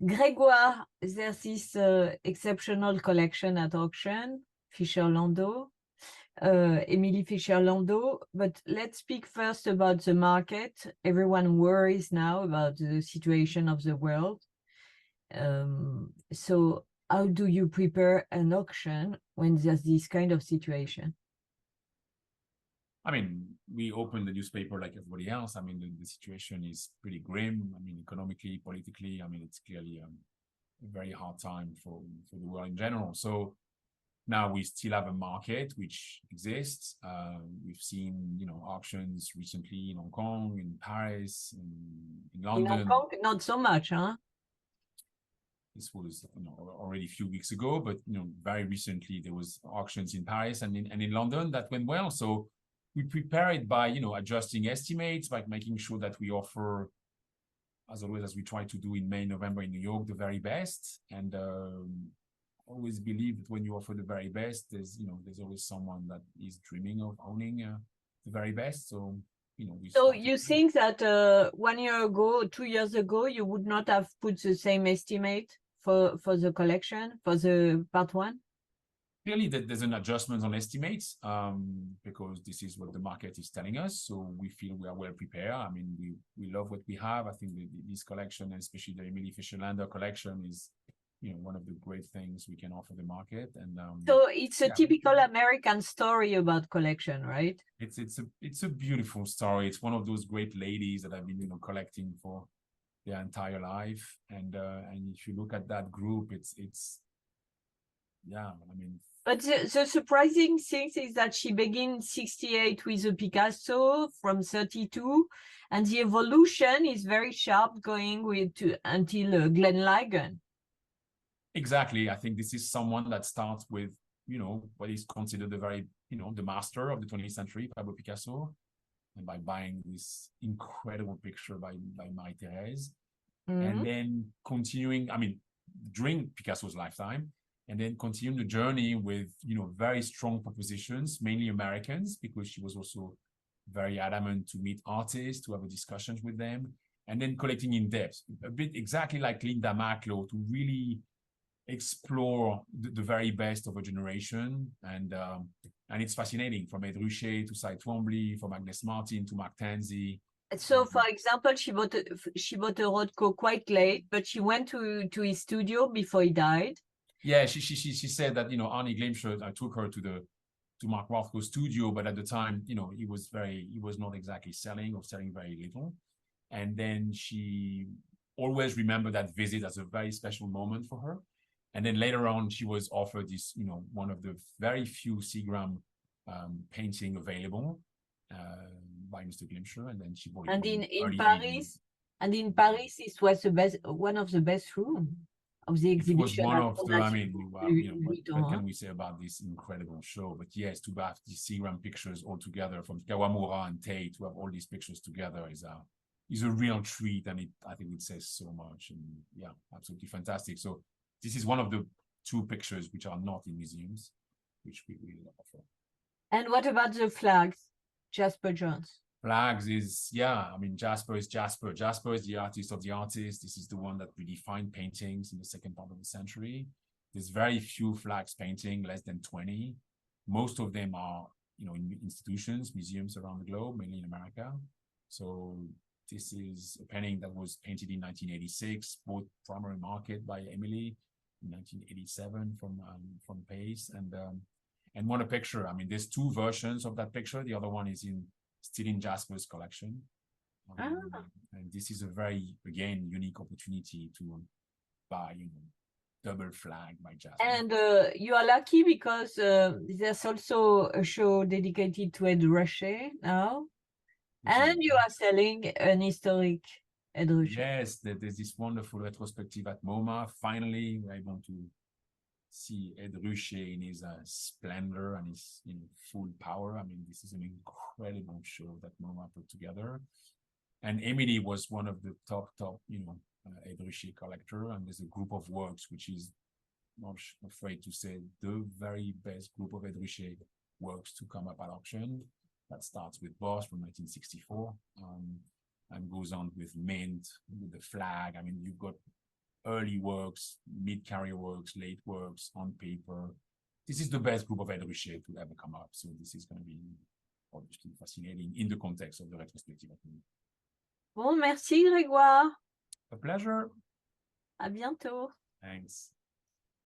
Grégoire, there's this exceptional collection at auction, Fischer-Landau, Emily Fischer-Landau. But let's speak first about the market. Everyone worries now about the situation of the world. So how do you prepare an auction when there's this kind of situation? I mean, we open the newspaper like everybody else. I mean, the situation is pretty grim. I mean, economically, politically, I mean, it's clearly a very hard time for the world in general. So now we still have a market which exists. We've seen, auctions recently in Hong Kong, in Paris, in London. In Hong Kong, not so much, huh? This was already a few weeks ago, but very recently there was auctions in Paris and in London that went well. So we prepare it by adjusting estimates, by making sure that we offer, as always, as we try to do in May, November in New York, the very best. And always believe that when you offer the very best, there's always someone that is dreaming of owning the very best. So So you think that 1 year ago, 2 years ago, you would not have put the same estimate for the collection, for the part one? Clearly, there's an adjustment on estimates because this is what the market is telling us. So we feel we are well prepared. I mean, we love what we have. I think this collection, and especially the Emily Fischer-Landau collection, is one of the great things we can offer the market. And so it's a typical American story about collection, right? It's a beautiful story. It's one of those great ladies that I've been collecting for their entire life. And if you look at that group, it's yeah, I mean. But the surprising thing is that she began 68 with a Picasso from 32, and the evolution is very sharp going until Glenn Ligon. Exactly. I think this is someone that starts with, what is considered the very, the master of the 20th century, Pablo Picasso, and by buying this incredible picture by Marie-Thérèse, and then continuing, I mean, during Picasso's lifetime, and then continue the journey with, very strong propositions, mainly Americans, because she was also very adamant to meet artists, to have a discussions with them, and then collecting in depth, a bit exactly like Linda Macklow, to really explore the very best of a generation. And it's fascinating, from Ed Ruscha to Cy Twombly, from Agnes Martin to Mark Tansey. So, for example, she bought a Rothko quite late, but she went to his studio before he died. Yeah, she said that Arnie Glimcher, I took her to Mark Rothko's studio, but at the time, he was not exactly selling or selling very little. And then she always remembered that visit as a very special moment for her. And then later on, she was offered this, one of the very few Seagram painting available by Mr. Glimcher, and then she bought it. And in Paris, it was one of the best rooms of the exhibition. It was one of the, I mean, what can we say about this incredible show? But yes, to have these Seagram pictures all together from Kawamura and Tate, to have all these pictures together is a real treat, and I think it says so much. And yeah, absolutely fantastic. So this is one of the 2 pictures which are not in museums, which we will offer. And what about the flags, Jasper Johns? Flags is, I mean, Jasper is Jasper. Jasper is the artist of the artists. This is the one that redefined paintings in the second part of the century. There's very few flags painting, less than 20. Most of them are, in institutions, museums around the globe, mainly in America. So this is a painting that was painted in 1986, bought primary market by Emily in 1987 from Pace, and won a picture. I mean, there's 2 versions of that picture. The other one is still in Jasper's collection. And this is a very, again, unique opportunity to buy, double flag by Jasper. And you are lucky because there's also a show dedicated to Ed Ruscha now. And you are selling an historic Ed Ruscha. Yes, there's this wonderful retrospective at MoMA. Finally, we're able to see Ed Ruscha in his splendor and his full power. I mean, this is an incredible show that MoMA put together. And Emily was one of the top, Ed Ruscha collector. And there's a group of works, which is, I'm not afraid to say, the very best group of Ed Ruscha works to come up at auction. That starts with Bosch from 1964 and goes on with Mint, with the flag. I mean, you've got early works, mid-career works, late works on paper. This is the best group of Edrichet to ever come up. So this is going to be obviously fascinating in the context of the retrospective. Bon, merci Grégoire. A pleasure. À bientôt. Thanks.